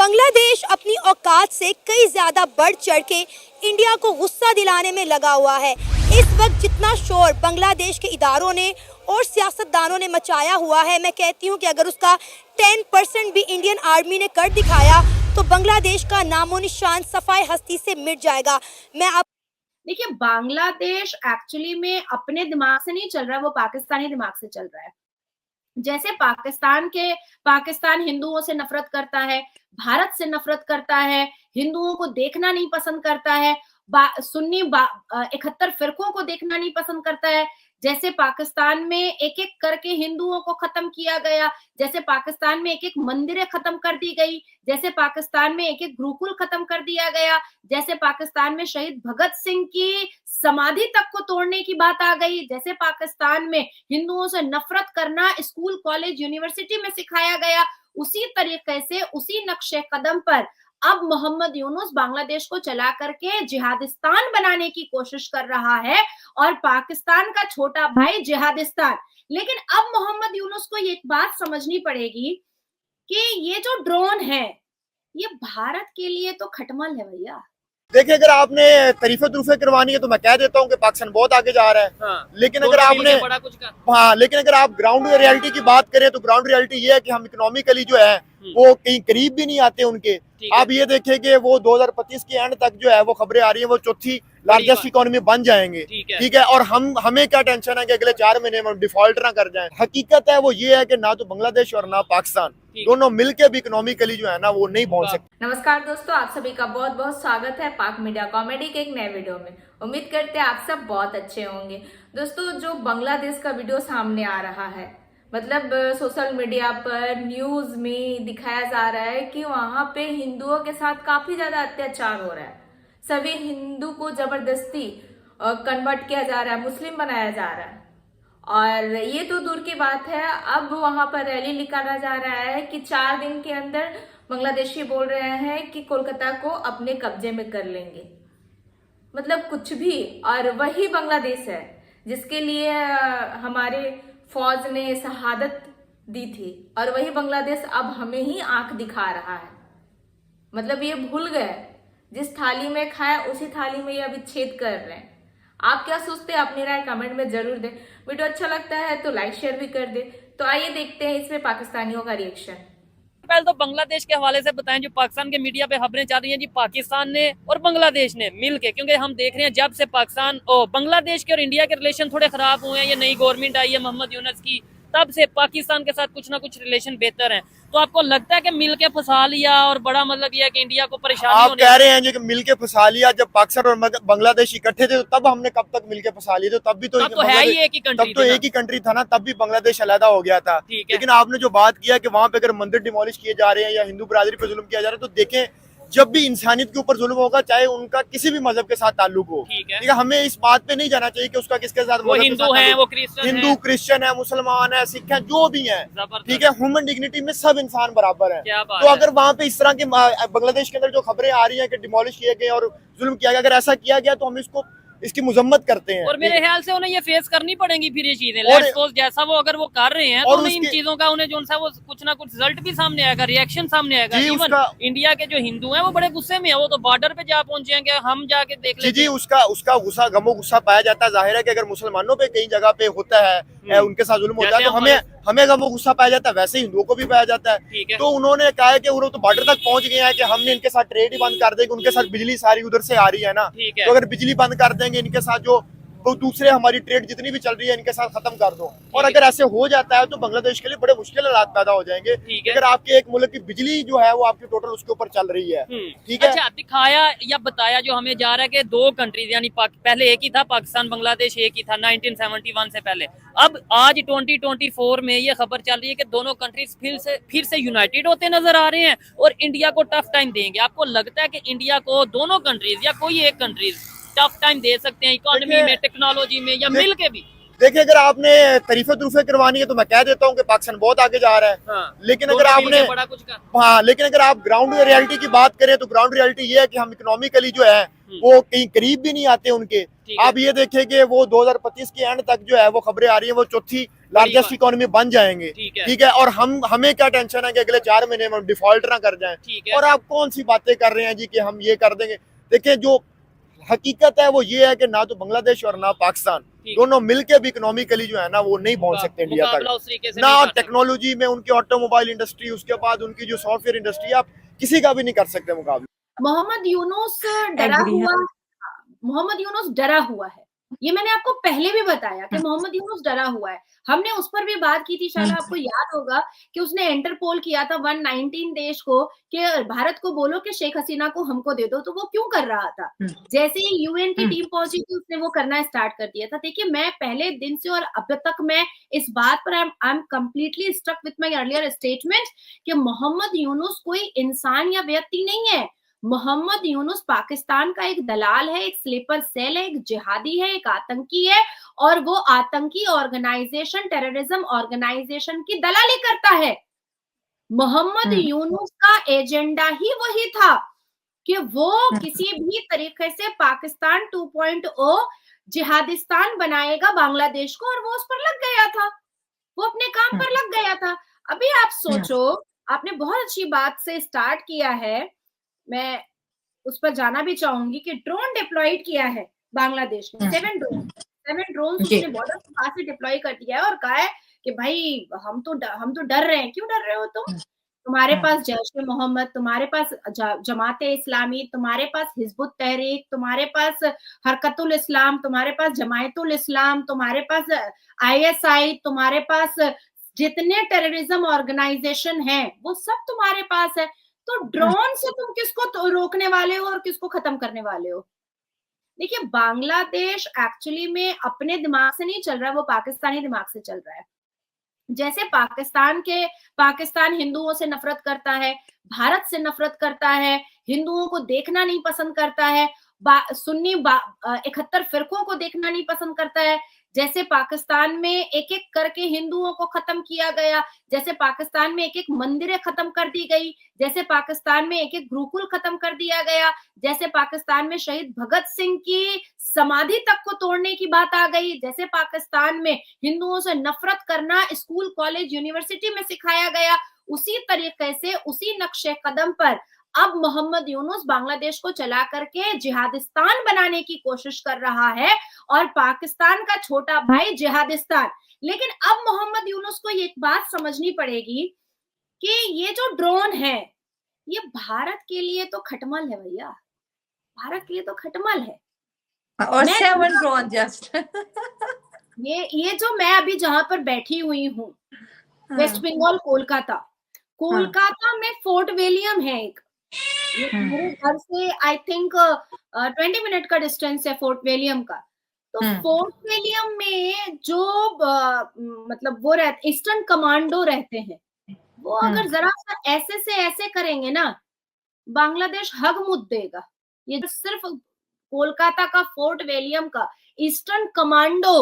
बांग्लादेश अपनी औकात से कई ज्यादा बढ़ चढ़ के इंडिया को गुस्सा दिलाने में लगा हुआ है। इस वक्त जितना शोर बांग्लादेश के इदारों ने और सियासतदानों ने मचाया हुआ है, मैं कहती हूँ कि अगर उसका 10% भी इंडियन आर्मी ने कर दिखाया तो बांग्लादेश का नामो निशान सफाई हस्ती से मिट जाएगा। देखिए, बांग्लादेश एक्चुअली में अपने दिमाग से नहीं चल रहा है, वो पाकिस्तानी दिमाग से चल रहा है। जैसे पाकिस्तान हिंदुओं से नफरत करता है, भारत से नफरत करता है, हिंदुओं को देखना नहीं पसंद करता है, सुन्नी 71 फिरकों को देखना नहीं पसंद करता है। जैसे पाकिस्तान में एक एक करके हिंदुओं को खत्म किया गया, जैसे पाकिस्तान में एक एक मंदिरें खत्म कर दी गई, जैसे पाकिस्तान में एक एक गुरुकुल खत्म कर दिया गया, जैसे पाकिस्तान में शहीद भगत सिंह की समाधि तक को तोड़ने की बात आ गई, जैसे पाकिस्तान में हिंदुओं से नफरत करना स्कूल कॉलेज यूनिवर्सिटी में सिखाया गया, उसी तरीके से उसी नक्शे कदम पर अब मोहम्मद यूनुस बांग्लादेश को चला करके जिहादिस्तान बनाने की कोशिश कर रहा है और पाकिस्तान का छोटा भाई जिहादिस्तान। लेकिन अब मोहम्मद यूनुस को एक बात समझनी पड़ेगी कि ये जो ड्रोन है ये भारत के लिए तो खटमल है भैया। देखिए, अगर आपने तारीफे तुरीफे करवानी है तो मैं कह देता हूँ कि पाकिस्तान बहुत आगे जा रहा है। लेकिन अगर आप ग्राउंड रियलिटी की बात करें तो ग्राउंड रियलिटी ये है कि हम इकोनॉमिकली जो है वो कहीं करीब भी नहीं आते उनके। आप ये देखें कि वो 2025 के एंड तक जो है वो खबरें आ रही है वो चौथी लार्जेस्ट इकोनॉमी बन जाएंगे। ठीक है, और हमें क्या टेंशन है कि अगले 4 महीने में डिफॉल्ट ना कर जाएं। हकीकत है वो ये है कि ना तो बांग्लादेश और ना पाकिस्तान दोनों मिलके भी इकोनॉमिकली जो है ना वो नहीं पहुंच सकते। नमस्कार दोस्तों, आप सभी का बहुत बहुत स्वागत है पाक मीडिया कॉमेडी के एक नए वीडियो में। उम्मीद करते हैं आप सब बहुत अच्छे होंगे। दोस्तों, जो बांग्लादेश का वीडियो सामने आ रहा है, मतलब सोशल मीडिया पर न्यूज में दिखाया जा रहा है कि वहां पे हिंदुओं के साथ काफी ज्यादा अत्याचार हो रहा है। सभी हिंदू को जबरदस्ती कन्वर्ट किया जा रहा है, मुस्लिम बनाया जा रहा है। और ये तो दूर की बात है, अब वहां पर रैली निकाला जा रहा है कि 4 दिन के अंदर बांग्लादेशी बोल रहे हैं कि कोलकाता को अपने कब्जे में कर लेंगे। मतलब कुछ भी। और वही बांग्लादेश है जिसके लिए हमारे फौज ने शहादत दी थी, और वही बांग्लादेश अब हमें ही आंख दिखा रहा है। मतलब ये भूल गए, जिस थाली में खाए उसी थाली में ये अभी छेद कर रहे हैं। आप क्या सोचते हैं अपनी राय कमेंट में जरूर दें। वीडियो अच्छा लगता है तो लाइक शेयर भी कर दे। तो आइए देखते हैं इसमें पाकिस्तानियों का रिएक्शन। पहले तो बांग्लादेश के हवाले से बताएं, जो पाकिस्तान के मीडिया पे खबरें चल रही हैं जी, पाकिस्तान ने और बांग्लादेश ने मिलके, क्योंकि हम देख रहे हैं जब से पाकिस्तान और बांग्लादेश के और इंडिया के रिलेशन थोड़े खराब हुए हैं, ये नई गवर्नमेंट आई है मोहम्मद यूनुस की, तब से पाकिस्तान के साथ कुछ ना कुछ रिलेशन बेहतर हैं। तो आपको लगता है कि मिलके फंसा लिया और बड़ा मतलब यह है कि इंडिया को परेशानी आप कह रहे हैं कि मिलके फंसा लिया? जब पाकिस्तान और बांग्लादेश इकट्ठे थे तो तब हमने कब तक मिलके फंसा लिए थे? तब भी तो है ही एक ही कंट्री, तब तो एक ही कंट्री था ना, तब भी बांग्लादेश अलहदा हो गया था। लेकिन आपने जो बात किया कि वहां पे अगर मंदिर डिमोलिश किए जा रहे हैं या हिंदू बरादरी पे जुल्म किया जा रहा है, तो देखें जब भी इंसानियत के ऊपर जुल्म होगा, चाहे उनका किसी भी मजहब के साथ ताल्लुक हो, ठीक है, हमें इस बात पे नहीं जाना चाहिए कि उसका किसके साथ, वो हिंदू है, वो हिंदू क्रिश्चियन है, मुसलमान है, सिख है, जो भी है, ठीक है, ह्यूमन डिग्निटी में सब इंसान बराबर है। तो अगर वहाँ पे इस तरह की बांग्लादेश के अंदर जो खबरें आ रही है कि डिमोलिश किए गए और जुल्म किया गया, अगर ऐसा किया गया तो हम इसकी मुजम्मत करते हैं। और मेरे ख्याल से उन्हें ये फेस करनी पड़ेंगी फिर ये चीजें। लेट्स सपोज जैसा वो अगर वो कर रहे हैं तो इन चीजों का उन्हें जो सा वो कुछ ना कुछ रिजल्ट भी सामने आएगा, रिएक्शन सामने आएगा। इवन इंडिया के जो हिंदू हैं वो बड़े गुस्से में है, वो तो बॉर्डर पे जा पहुंचे हैं कि हम जाके देख लें। जी, उसका गुस्सा गुस्सा पाया जाता है। जाहिर है कि अगर मुसलमानों पे कई जगह पे होता है उनके साथ जुल्म होता है तो हमें गमो गुस्सा पाया जाता है, वैसे हिंदुओं को भी पाया जाता है। तो उन्होंने कहा है कि वो तो बॉर्डर तक पहुंच गए हैं कि हमने इनके साथ ट्रेड ही बंद कर देंगे, उनके साथ बिजली सारी उधर से आ रही है ना, तो अगर बिजली बंद कर देंगे इनके साथ जो तो दूसरे हमारी ट्रेड जितनी भी चल रही है इनके साथ खत्म कर दो। और अगर ऐसे हो जाता है तो बांग्लादेश के लिए बड़े मुश्किल हालात पैदा हो जाएंगे। अगर आपके एक मुल्क की बिजली जो है वो आपकी टोटल उसके ऊपर चल रही है, ठीक है। अच्छा, दिखाया या बताया जो हमें जा रहा है कि 2 कंट्रीज, यानी पहले एक ही था पाकिस्तान बांग्लादेश, एक ही था 1971 से पहले। अब आज 2024 में ये खबर चल रही है कि दोनों कंट्रीज फिर से यूनाइटेड होते नजर आ रहे हैं और इंडिया को टफ टाइम देंगे। आपको लगता है कि इंडिया को दोनों कंट्रीज या कोई एक कंट्रीज टफ टाइम दे सकते हैं इकोनॉमी में, टेक्नोलॉजी में, या मिल के भी? देखिए, अगर आपने तारीफे तुरीफे करवानी है तो मैं कह देता हूँ कि पाकिस्तान बहुत आगे जा रहा है। लेकिन अगर आप ग्राउंड रियलिटी की बात करें तो ग्राउंड रियलिटी ये है कि हम इकोनॉमिकली जो है वो कहीं करीब भी नहीं आते उनके। आप ये देखें कि वो 2025 के एंड तक जो है वो खबरें आ रही है वो चौथी लार्जेस्ट इकोनॉमी बन जाएंगे। ठीक है। ठीक है, और हमें क्या टेंशन है कि अगले 4 महीने में हम डिफॉल्ट ना कर जाएं। ठीक है। और आप कौन सी बातें कर रहे हैं जी कि हम ये कर देंगे। देखिए, जो हकीकत है वो ये है कि ना तो बांग्लादेश और ना पाकिस्तान दोनों मिलके भी इकोनॉमिकली जो है ना वो नहीं पहुंच सकते इंडिया मुकाबला तक। उस तरीके से ना नहीं कर सकते। टेक्नोलॉजी में उनकी ऑटोमोबाइल इंडस्ट्री, उसके बाद उनकी जो सॉफ्टवेयर इंडस्ट्री, आप किसी का भी नहीं कर सकते मुकाबला। मोहम्मद यूनुस डरा Agree, हुआ, मोहम्मद यूनुस डरा हुआ है। ये मैंने आपको पहले भी बताया कि मोहम्मद यूनुस डरा हुआ है। हमने उस पर भी बात की थी, शायद आपको याद होगा कि उसने इंटरपोल किया था 119 देश को कि भारत को बोलो कि शेख हसीना को हमको दे दो, तो वो क्यों कर रहा था। जैसे ही यूएन की टीम पहुंची थी उसने वो करना स्टार्ट कर दिया था। देखिए, मैं पहले दिन से और अब तक मैं इस बात पर I am completely stuck with my earlier statement कि मोहम्मद यूनुस कोई इंसान या व्यक्ति नहीं है। मोहम्मद यूनुस पाकिस्तान का एक दलाल है, एक स्लीपर सेल है, एक जिहादी है, एक आतंकी है, और वो आतंकी ऑर्गेनाइजेशन, टेररिज्म ऑर्गेनाइजेशन की दलाली करता है। मोहम्मद यूनुस का एजेंडा ही वही था कि वो किसी भी तरीके से पाकिस्तान 2.0 जिहादिस्तान बनाएगा बांग्लादेश को, और वो उस पर लग गया था, वो अपने काम पर लग गया था। अभी आप सोचो, आपने बहुत अच्छी बात से स्टार्ट किया है, मैं उस पर जाना भी चाहूंगी कि ड्रोन डिप्लॉयड किया है बांग्लादेश ने, 7 ड्रोन उसने बॉर्डर के पास से डिप्लॉय कर दिया है और कहा है कि भाई हम तो डर रहे हैं। क्यों डर रहे हो तुम? तुम्हारे पास जैश ए मोहम्मद, तुम्हारे पास जमाते इस्लामी, तुम्हारे पास हिजबुत तहरीक, तुम्हारे पास हरकतुल इस्लाम, तुम्हारे पास जमायतुल इस्लाम, तुम्हारे पास ISI, तुम्हारे पास जितने टेररिज्म ऑर्गेनाइजेशन है वो सब तुम्हारे पास है। तो ड्रोन से तुम किसको तो रोकने वाले हो और किसको खत्म करने वाले हो? देखिए, बांग्लादेश एक्चुअली में अपने दिमाग से नहीं चल रहा है, वो पाकिस्तानी दिमाग से चल रहा है। जैसे पाकिस्तान हिंदुओं से नफरत करता है, भारत से नफरत करता है, हिंदुओं को देखना नहीं पसंद करता है, सुन्नी 71 फिरकों को देखना नहीं पसंद करता है। जैसे पाकिस्तान में एक एक करके हिंदुओं को खत्म किया गया, जैसे पाकिस्तान में एक एक मंदिरें खत्म कर दी गई, जैसे पाकिस्तान में एक एक गुरुकुल खत्म कर दिया गया, जैसे पाकिस्तान में शहीद भगत सिंह की समाधि तक को तोड़ने की बात आ गई, जैसे पाकिस्तान में हिंदुओं से नफरत करना स्कूल, कॉलेज, यूनिवर्सिटी में सिखाया गया, उसी तरीके से उसी नक्शे कदम पर अब मोहम्मद यूनुस बांग्लादेश को चला करके जिहादिस्तान बनाने की कोशिश कर रहा है, और पाकिस्तान का छोटा भाई जिहादिस्तान। लेकिन अब मोहम्मद यूनुस को एक बात समझनी पड़ेगी कि ये जो ड्रोन है ये भारत के लिए तो खटमल है भैया, भारत के लिए तो खटमल है। और 7 ड्रोन जस्ट ये जो मैं अभी जहां पर बैठी हुई हूँ, वेस्ट बंगाल, कोलकाता में फोर्ट विलियम है एक, मेरे घर से आई थिंक 20 मिनट का डिस्टेंस है फोर्ट विलियम का। तो फोर्ट विलियम में जो मतलब वो रहते ईस्टर्न कमांडो रहते हैं, वो अगर जरा सा ऐसे से ऐसे करेंगे ना, बांग्लादेश हग मुद देगा। ये जो सिर्फ कोलकाता का फोर्ट विलियम का ईस्टर्न कमांडो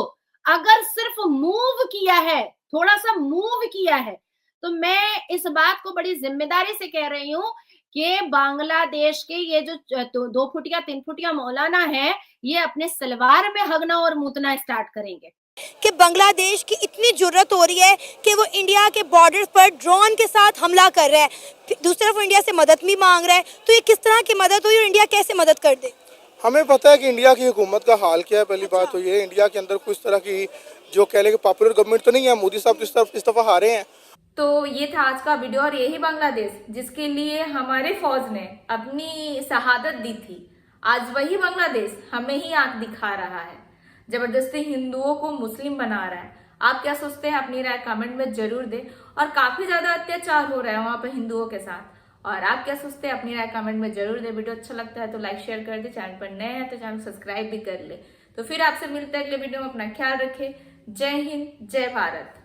अगर सिर्फ मूव किया है, थोड़ा सा मूव किया है, तो मैं इस बात को बड़ी जिम्मेदारी से कह रही हूँ कि बांग्लादेश के ये जो 2 फुटिया 3 फुटिया मौलाना है, ये अपने सलवार में हगना और मूतना स्टार्ट करेंगे। कि बांग्लादेश की इतनी जरूरत हो रही है कि वो इंडिया के बॉर्डर पर ड्रोन के साथ हमला कर रहा है, दूसरी तरफ इंडिया से मदद भी मांग रहा है। तो ये किस तरह की मदद हुई और इंडिया कैसे मदद कर दे? हमें पता है कि इंडिया की हुकूमत का हाल क्या है। पहली बात तो ये, इंडिया के अंदर कुछ तरह की जो कह लें पॉपुलर गवर्नमेंट तो नहीं है, मोदी साहब इस दफा हारे हैं। तो ये था आज का वीडियो, और यही बांग्लादेश जिसके लिए हमारे फौज ने अपनी शहादत दी थी, आज वही बांग्लादेश हमें ही आंख दिखा रहा है, जबरदस्ती हिंदुओं को मुस्लिम बना रहा है। आप क्या सोचते हैं? अपनी राय कमेंट में जरूर दें। और काफी ज्यादा अत्याचार हो रहा है वहां पर हिंदुओं के साथ, और आप क्या सोचते हैं? अपनी राय कमेंट में जरूर दें। वीडियो अच्छा लगता है तो लाइक शेयर कर दे, चैनल पर नए हैं तो चैनल सब्सक्राइब भी कर ले। तो फिर आपसे मिलते हैं अगले वीडियो में। अपना ख्याल रखें। जय हिंद, जय भारत।